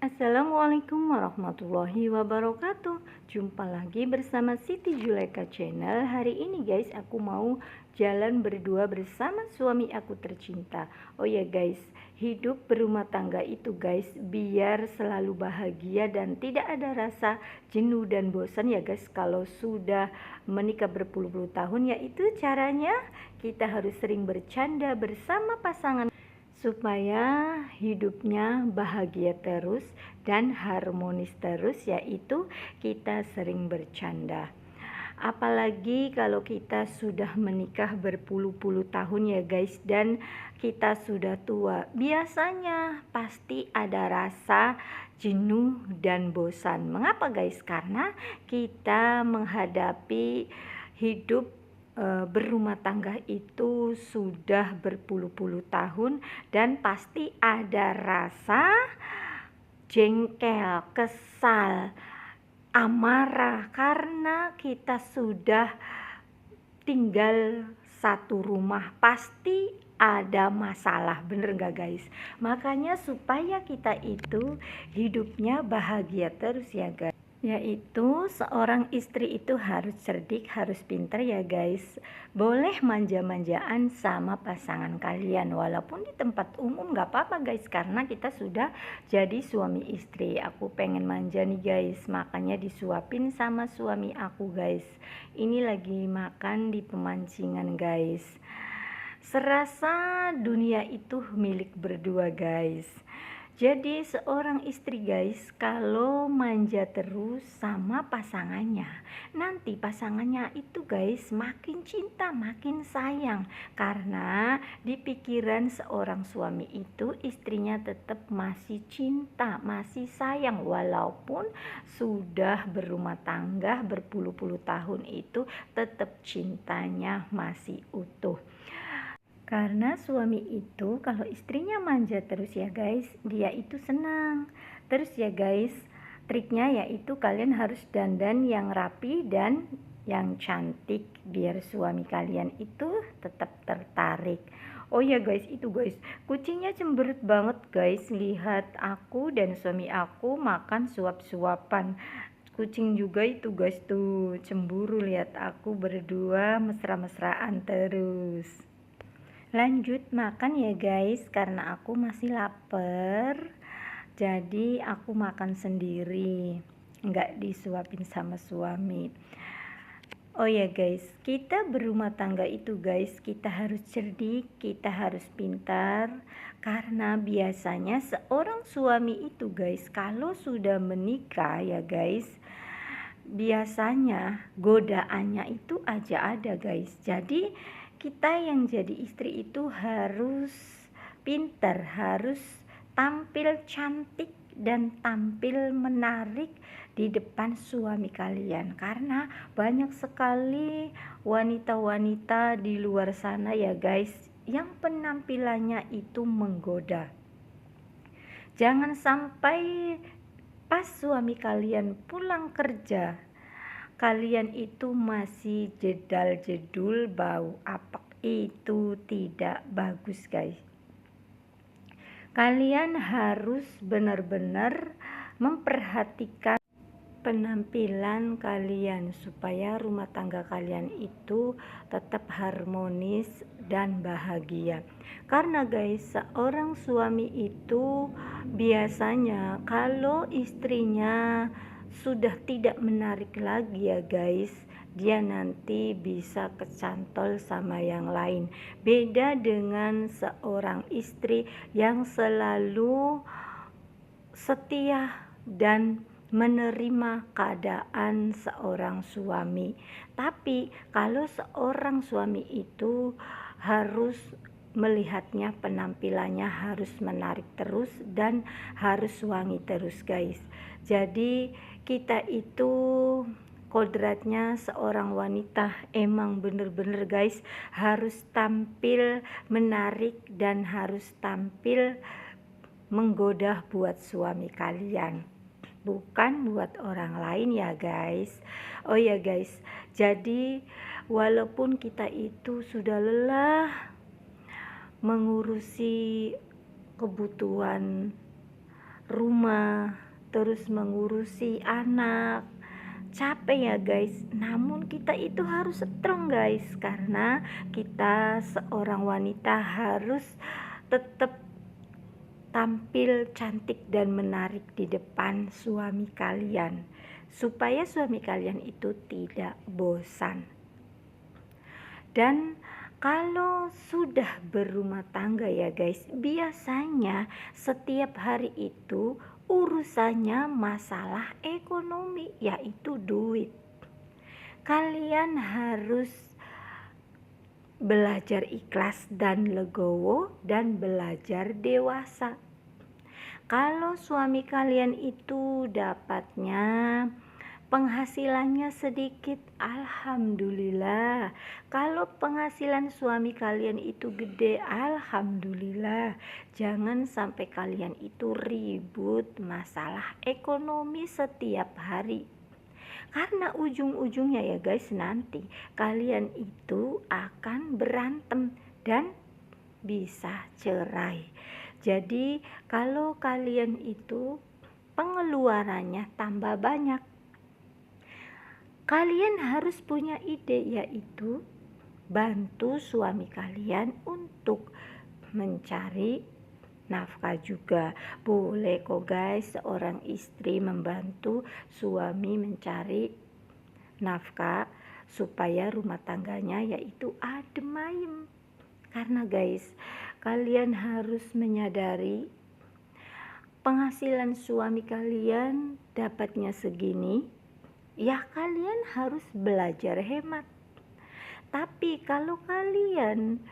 Assalamualaikum warahmatullahi wabarakatuh. Jumpa lagi bersama Siti Juleka Channel. Hari ini guys, aku mau jalan berdua bersama suami aku tercinta. Oh ya guys, hidup berumah tangga itu guys, biar selalu bahagia dan tidak ada rasa jenuh dan bosan ya guys. Kalau sudah menikah berpuluh-puluh tahun, yaitu caranya kita harus sering bercanda bersama pasangan supaya hidupnya bahagia terus dan harmonis terus, yaitu kita sering bercanda. Apalagi kalau kita sudah menikah berpuluh-puluh tahun ya guys, dan kita sudah tua, biasanya pasti ada rasa jenuh dan bosan. Mengapa guys? Karena kita menghadapi hidup berumah tangga itu sudah berpuluh-puluh tahun, dan pasti ada rasa jengkel, kesal, amarah karena kita sudah tinggal satu rumah. Pasti ada masalah, bener gak guys? Makanya supaya kita itu hidupnya bahagia terus ya guys, yaitu seorang istri itu harus cerdik, harus pintar ya guys. Boleh manja-manjaan sama pasangan kalian, walaupun di tempat umum gak apa-apa guys, karena kita sudah jadi suami istri. Aku pengen manja nih guys, makanya disuapin sama suami aku guys. Ini lagi makan di pemancingan guys. Serasa dunia itu milik berdua guys. Jadi seorang istri guys, kalau manja terus sama pasangannya, nanti pasangannya itu guys makin cinta, makin sayang. Karena di pikiran seorang suami itu, istrinya tetap masih cinta, masih sayang. Walaupun sudah berumah tangga berpuluh-puluh tahun, itu tetap cintanya masih utuh. Karena suami itu kalau istrinya manja terus ya guys, dia itu senang. Terus ya guys, triknya yaitu kalian harus dandan yang rapi dan yang cantik biar suami kalian itu tetap tertarik. Oh ya guys, itu guys, kucingnya cemberut banget guys, lihat aku dan suami aku makan suap-suapan. Kucing juga itu guys tuh cemburu lihat aku berdua mesra-mesraan terus. Lanjut makan ya guys, karena aku masih lapar, jadi aku makan sendiri, nggak disuapin sama suami. Oh ya guys, kita berumah tangga itu guys, kita harus cerdik, kita harus pintar. Karena biasanya seorang suami itu guys, kalau sudah menikah ya guys, biasanya godaannya itu aja ada guys. Jadi kita yang jadi istri itu harus pintar, harus tampil cantik dan tampil menarik di depan suami kalian. Karena banyak sekali wanita-wanita di luar sana ya guys, yang penampilannya itu menggoda. Jangan sampai pas suami kalian pulang kerja, kalian itu masih jedal-jedul, bau apak. Itu tidak bagus guys. Kalian harus benar-benar memperhatikan penampilan kalian supaya rumah tangga kalian itu tetap harmonis dan bahagia. Karena guys, seorang suami itu biasanya kalau istrinya sudah tidak menarik lagi ya guys, dia nanti bisa kecantol sama yang lain. Beda dengan seorang istri yang selalu setia dan menerima keadaan seorang suami. Tapi kalau seorang suami itu harus melihatnya, penampilannya harus menarik terus dan harus wangi terus guys. Jadi kita itu kodratnya seorang wanita emang bener-bener guys, harus tampil menarik dan harus tampil menggoda buat suami kalian, bukan buat orang lain ya guys. Oh ya guys, jadi walaupun kita itu sudah lelah mengurusi kebutuhan rumah, terus mengurusi anak. Capek ya guys, namun kita itu harus strong guys, karena kita seorang wanita harus tetap tampil cantik dan menarik di depan suami kalian, supaya suami kalian itu tidak bosan. Dan kalau sudah berumah tangga ya guys, biasanya setiap hari itu urusannya masalah ekonomi, yaitu duit. Kalian harus belajar ikhlas dan legowo dan belajar dewasa. Kalau suami kalian itu dapatnya penghasilannya sedikit, alhamdulillah. Kalau penghasilan suami kalian itu gede, alhamdulillah. Jangan sampai kalian itu ribut masalah ekonomi setiap hari. Karena ujung-ujungnya ya guys, nanti kalian itu akan berantem dan bisa cerai. Jadi kalau kalian itu pengeluarannya tambah banyak, kalian harus punya ide, yaitu bantu suami kalian untuk mencari nafkah juga. Boleh kok guys, seorang istri membantu suami mencari nafkah supaya rumah tangganya yaitu adem ayem. Karena guys, kalian harus menyadari penghasilan suami kalian dapatnya segini, ya kalian harus belajar hemat. Tapi kalau kalian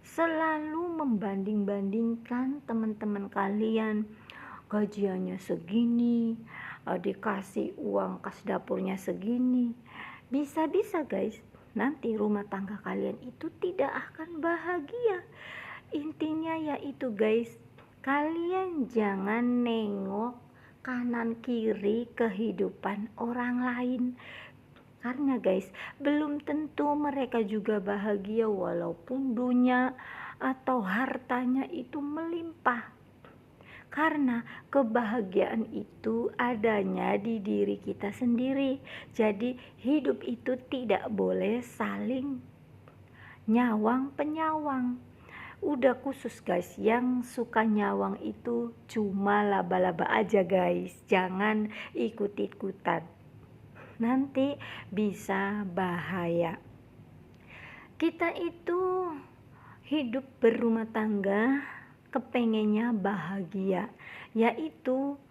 selalu membanding-bandingkan teman-teman kalian, gajiannya segini, dikasih uang kas dapurnya segini, bisa-bisa guys, nanti rumah tangga kalian itu tidak akan bahagia. Intinya yaitu guys, kalian jangan nengok kanan kiri kehidupan orang lain. Karena guys, belum tentu mereka juga bahagia walaupun dunia atau hartanya itu melimpah. Karena kebahagiaan itu adanya di diri kita sendiri. Jadi hidup itu tidak boleh saling nyawang penyawang. Udah khusus guys, yang suka nyawang itu cuma laba-laba aja guys. Jangan ikut-ikutan, nanti bisa bahaya. Kita itu hidup berumah tangga kepengennya bahagia, yaitu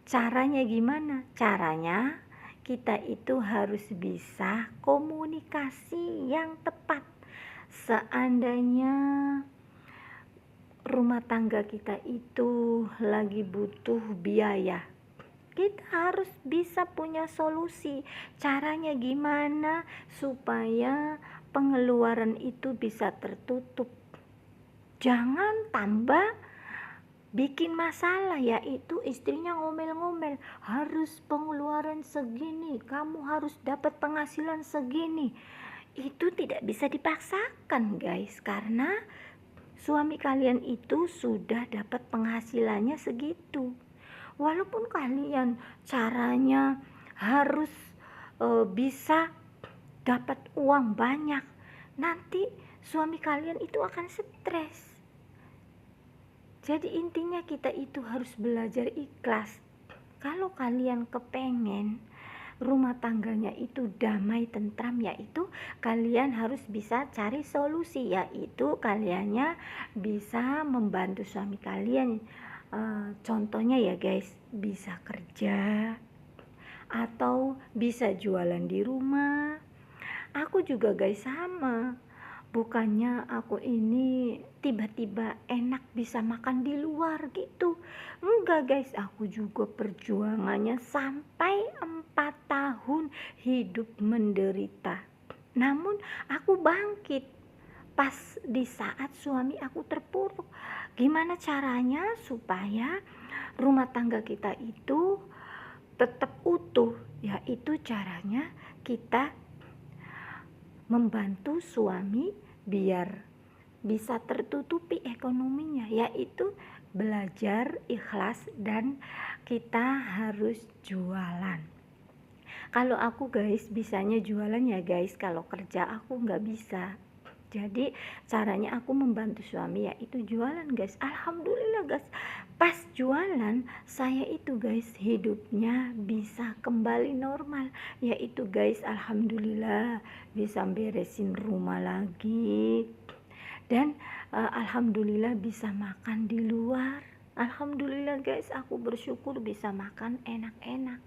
caranya gimana? Caranya kita itu harus bisa komunikasi yang tepat. Seandainya rumah tangga kita itu lagi butuh biaya, kita harus bisa punya solusi. Caranya gimana supaya pengeluaran itu bisa tertutup. Jangan tambah bikin masalah, yaitu istrinya ngomel-ngomel, harus pengeluaran segini, kamu harus dapat penghasilan segini. Itu tidak bisa dipaksakan guys, karena suami kalian itu sudah dapat penghasilannya segitu. Walaupun kalian caranya harus bisa dapat uang banyak, nanti suami kalian itu akan stres. Jadi intinya kita itu harus belajar ikhlas. Kalau kalian kepengen rumah tangganya itu damai tentram, yaitu kalian harus bisa cari solusi, yaitu kaliannya bisa membantu suami kalian. Contohnya ya guys, bisa kerja atau bisa jualan di rumah. Aku juga guys sama, bukannya aku ini tiba-tiba enak bisa makan di luar gitu, enggak guys, aku juga perjuangannya sampai 4 tahun hidup menderita, namun aku bangkit pas di saat suami aku terpuruk. Gimana caranya supaya rumah tangga kita itu tetap utuh? Yaitu caranya kita membantu suami biar bisa tertutupi ekonominya, yaitu belajar ikhlas dan kita harus jualan. Kalau aku guys bisanya jualan ya guys, kalau kerja aku nggak bisa. Jadi caranya aku membantu suami yaitu jualan guys. Alhamdulillah guys, pas jualan saya itu guys hidupnya bisa kembali normal, yaitu guys alhamdulillah bisa beresin rumah lagi, dan alhamdulillah bisa makan di luar. Alhamdulillah guys, aku bersyukur bisa makan enak-enak.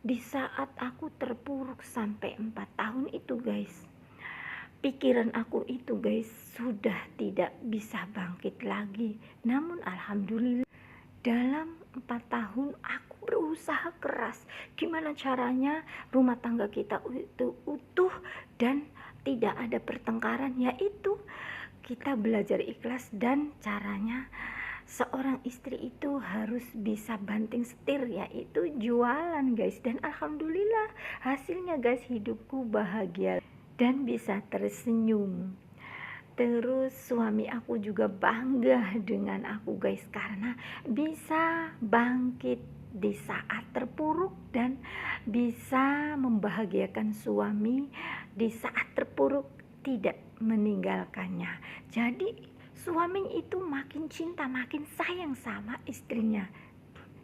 Di saat aku terpuruk sampai 4 tahun itu guys, pikiran aku itu guys sudah tidak bisa bangkit lagi. Namun alhamdulillah dalam 4 tahun aku berusaha keras. Gimana caranya rumah tangga kita itu utuh dan tidak ada pertengkaran, yaitu kita belajar ikhlas. Dan caranya seorang istri itu harus bisa banting setir, yaitu jualan guys. Dan alhamdulillah hasilnya guys, hidupku bahagia dan bisa tersenyum. Terus suami aku juga bangga dengan aku guys, karena bisa bangkit di saat terpuruk dan bisa membahagiakan suami di saat terpuruk, tidak meninggalkannya. Jadi suami itu makin cinta, makin sayang sama istrinya.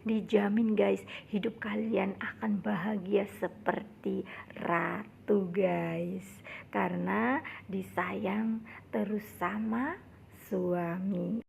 Dijamin guys, hidup kalian akan bahagia seperti ratu guys, karena disayang terus sama suami.